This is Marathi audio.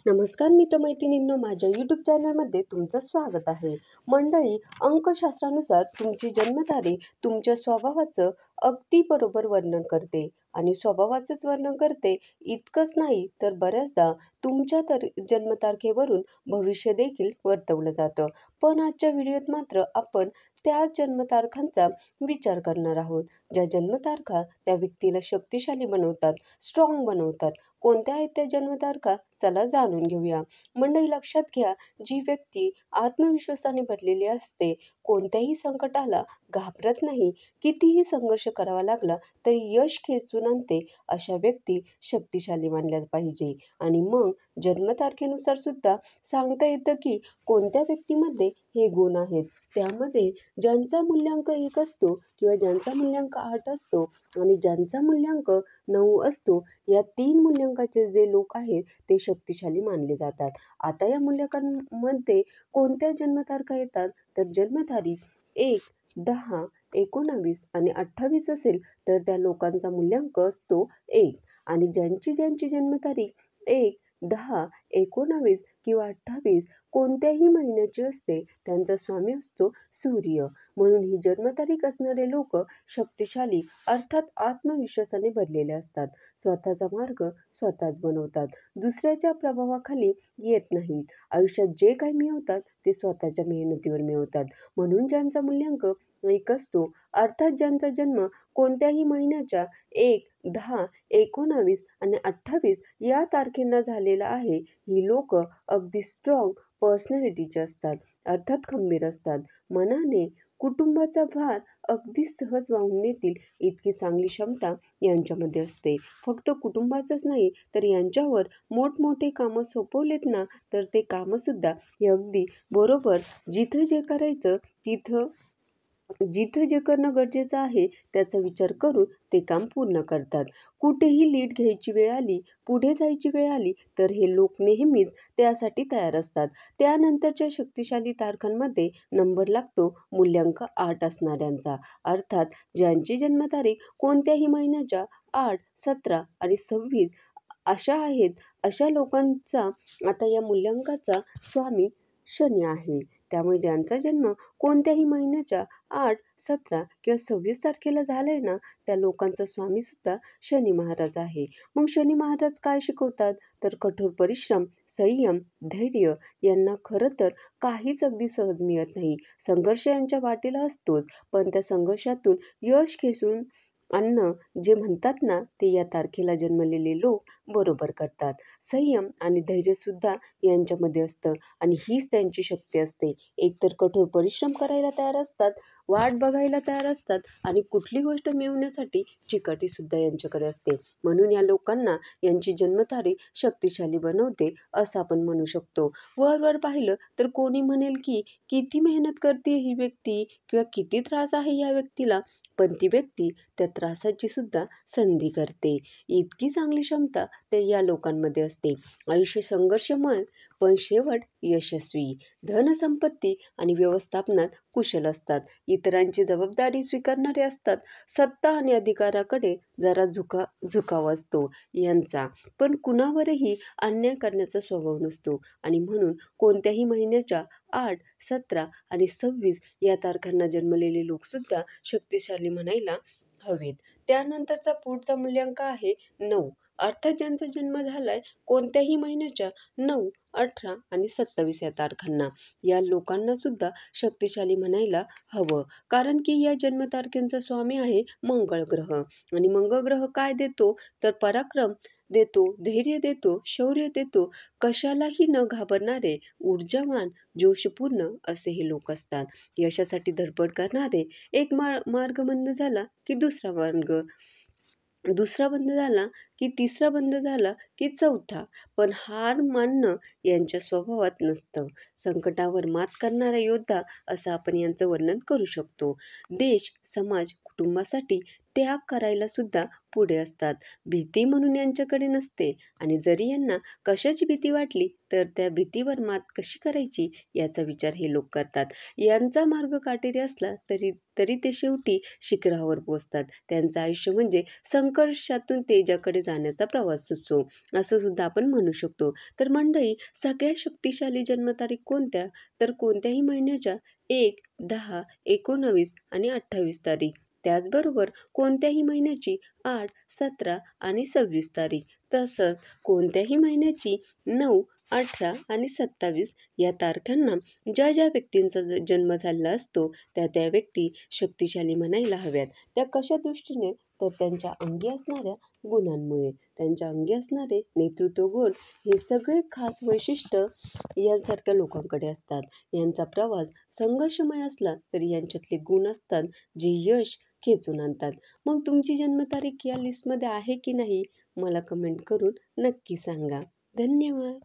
नमस्कार मित्रमैत्रिणींनो, माझ्या यूट्यूब चॅनलमध्ये तुमचं स्वागत आहे. मंडळी, अंकशास्त्रानुसार तुमची जन्मतारीख तुमच्या स्वभावाचं अगदी बरोबर वर्णन करते आणि स्वभावाचंच वर्णन करते इतकंच नाही तर बऱ्याचदा तुमच्या जन्मतारखेवरून भविष्य देखील वर्तवलं जातं. पण आजच्या व्हिडिओत मात्र आपण त्याच जन्मतारखांचा विचार करणार आहोत, ज्या जन्मतारखा त्या व्यक्तीला शक्तिशाली बनवतात, स्ट्रॉंग बनवतात. कोणत्या आहेत त्या जन्मतारखा? चला जाणून घेऊया. मंडळी, लक्षात घ्या, जी व्यक्ती आत्मविश्वासाने भरलेली असते, कोणत्याही संकटाला घाबरत नाही, कितीही संघर्ष करावा लागला तरी यश खेचून आणते, अशा व्यक्ती शक्तिशाली मानल्या पाहिजे. आणि मग जन्मतारखेनुसार सुद्धा सांगता येतं की कोणत्या व्यक्तीमध्ये हे गुण आहेत. त्यामध्ये ज्यांचा मूल्यांक 1 असतो किंवा ज्यांचा मूल्यांक 8 असतो आणि ज्यांचा मूल्यांक 9 असतो, या 3 मूल्यांकाचे जे लोक आहेत ते शक्तिशाली मानले जातात. आता या मूल्यांकांमध्ये कोणत्या जन्मतारखा येतात? तर जन्मतारीख 1, 10, 19 आणि 28 असेल तर त्या लोकांचा मूल्यांक असतो 1. आणि ज्यांची जन्मतारीख 1, 10, 19 किंवा 28 कोणत्याही महिन्याची असते, त्यांचा स्वामी असतो सूर्य. म्हणून ही जन्मतारीख असणारे लोक शक्तिशाली अर्थात आत्मविश्वासाने भरलेले असतात. स्वतःचा मार्ग स्वतःच बनवतात, दुसऱ्याच्या प्रभावाखाली येत नाहीत. आयुष्यात जे काही मिळवतात ते स्वतःच्या मेहनतीवर मिळवतात. म्हणून ज्यांचा मूल्यांक 1 असतो, अर्थात ज्यांचा जन्म कोणत्याही महिन्याच्या 1, 10, 19 आणि 28 या तारखेंना झालेला आहे, ही लोक अगदी स्ट्रॉंग पर्सनॅलिटीचे असतात, अर्थात खंबीर असतात. मनाने कुटुंबाचा भार अगदी सहज वाहून नेतील इतकी चांगली क्षमता यांच्यामध्ये असते. फक्त कुटुंबाचंच नाही तर यांच्यावर मोठमोठे कामं सोपवलेत ना, तर ते कामंसुद्धा हे अगदी बरोबर जिथं जे करायचं जिथं जे करणं गरजेचं आहे त्याचा विचार करून ते काम पूर्ण करतात. कुठेही लीड घ्यायची वेळ आली, पुढे जायची वेळ आली तर हे लोक नेहमीच त्यासाठी तयार असतात. त्यानंतरच्या शक्तिशाली तारखांमध्ये नंबर लागतो मूल्यांक 8 असणाऱ्यांचा, अर्थात ज्यांची जन्मतारीख कोणत्याही महिन्याच्या 8, 17 आणि 26 अशा आहेत, अशा लोकांचा आता या मूल्यांकाचा स्वामी शनी आहे. त्यामुळे ज्यांचा जन्म कोणत्याही महिन्याच्या 8, 17 किंवा 26 तारखेला झालाय ना, त्या लोकांचा स्वामी सुद्धा शनी महाराज आहे. मग शनी महाराज काय शिकवतात? तर कठोर परिश्रम, संयम, धैर्य यांना खरं तर काहीच अगदी सहज मिळत नाही. संघर्ष यांच्या वाटेला असतोच, पण त्या संघर्षातून यश खेचून आणणं जे म्हणतात ना, ते या तारखेला जन्मलेले लोक बरोबर करतात. संयम आणि धैर्यसुद्धा यांच्यामध्ये असतं आणि हीच त्यांची शक्ती असते. एकतर कठोर परिश्रम करायला तयार असतात, वाट बघायला तयार असतात आणि कुठली गोष्ट मिळवण्यासाठी चिकाटीसुद्धा यांच्याकडे असते. म्हणून या लोकांना यांची जन्मतारीख शक्तिशाली बनवते असं आपण म्हणू शकतो. वर पाहिलं तर कोणी म्हणेल की किती मेहनत करते ही व्यक्ती किंवा किती त्रास आहे या व्यक्तीला, पण ती व्यक्ती त्या त्रासाची सुद्धा संधी करते. इतकी चांगली क्षमता ते या लोकांमध्ये असते. आयुष्य संघर्षमय पण शेवट यशस्वी. धनसंपत्ती आणि व्यवस्थापनात कुशल असतात. इतरांची जबाबदारी स्वीकारणारे असतात. सत्ता आणि अधिकाराकडे जरा झुकाव असतो यांचा, पण कुणावरही अन्याय करण्याचा स्वभाव नसतो. आणि म्हणून कोणत्याही महिन्याच्या 8, 17 आणि 26 या तारखांना जन्मलेले लोकसुद्धा शक्तिशाली म्हणायला हवेत. त्यानंतरचा पुढचा मूल्यांक आहे 9, अर्थात ज्यांचा जन्म झालाय कोणत्याही महिन्याच्या 9, 18 आणि 27 या तारखांना, या लोकांना सुद्धा शक्तिशाली म्हणायला हवं. कारण की या जन्मतारखेचा स्वामी आहे मंगळ ग्रह. आणि मंगळ ग्रह काय देतो? तर पराक्रम देतो, धैर्य देतो, शौर्य देतो. कशालाही न घाबरणारे, ऊर्जावान, जोशपूर्ण असे हे लोक असतात. यशासाठी धडपड करणारे. एक मार्ग बंद झाला की दुसरा बंद झाला की तिसरा बंद झाला की चौथा. पण हार मानणं यांच्या स्वभावात नसतं. संकटावर मात करणारा योद्धा असं आपण यांचं वर्णन करू शकतो. देश, समाज, कुटुंबासाठी त्याग करायला सुद्धा पुढे असतात. भीती म्हणून यांच्याकडे नसते आणि जरी यांना कशाची भीती वाटली तर त्या भीतीवर मात कशी करायची याचा विचार हे लोक करतात. यांचा मार्ग काटेरी असला तरी तरी ते शेवटी शिखरावर पोहोचतात. त्यांचं आयुष्य म्हणजे संघर्षातून तेजाकडे जाण्याचा प्रवास असतो, असं सुद्धा आपण म्हणू शकतो. तर मंडळी, सगळ्यात शक्तिशाली जन्मतारीख कोणत्या? तर कोणत्याही महिन्याच्या 1, 10, 19 आणि 28 तारीख. त्याचबरोबर कोणत्याही महिन्याची 8, 17 आणि 26 तारीख. तसंच कोणत्याही महिन्याची 9, 18 आणि 27 या तारखांना ज्या ज्या व्यक्तींचा जन्म झालेला असतो त्या व्यक्ती शक्तिशाली म्हणायला हव्यात. त्या कशा दृष्टीने? तर त्यांच्या अंगी असणाऱ्या गुणांमुळे. त्यांच्या अंगी असणारे नेतृत्व गुण हे सगळे खास वैशिष्ट्य यांसारख्या लोकांकडे असतात. यांचा प्रवास संघर्षमय असला तरी यांच्यातले गुण असतात जे यश खेचून आणतात. मग तुमची जन्मतारीख या लिस्टमध्ये आहे की नाही? मला कमेंट करून नक्की सांगा. धन्यवाद.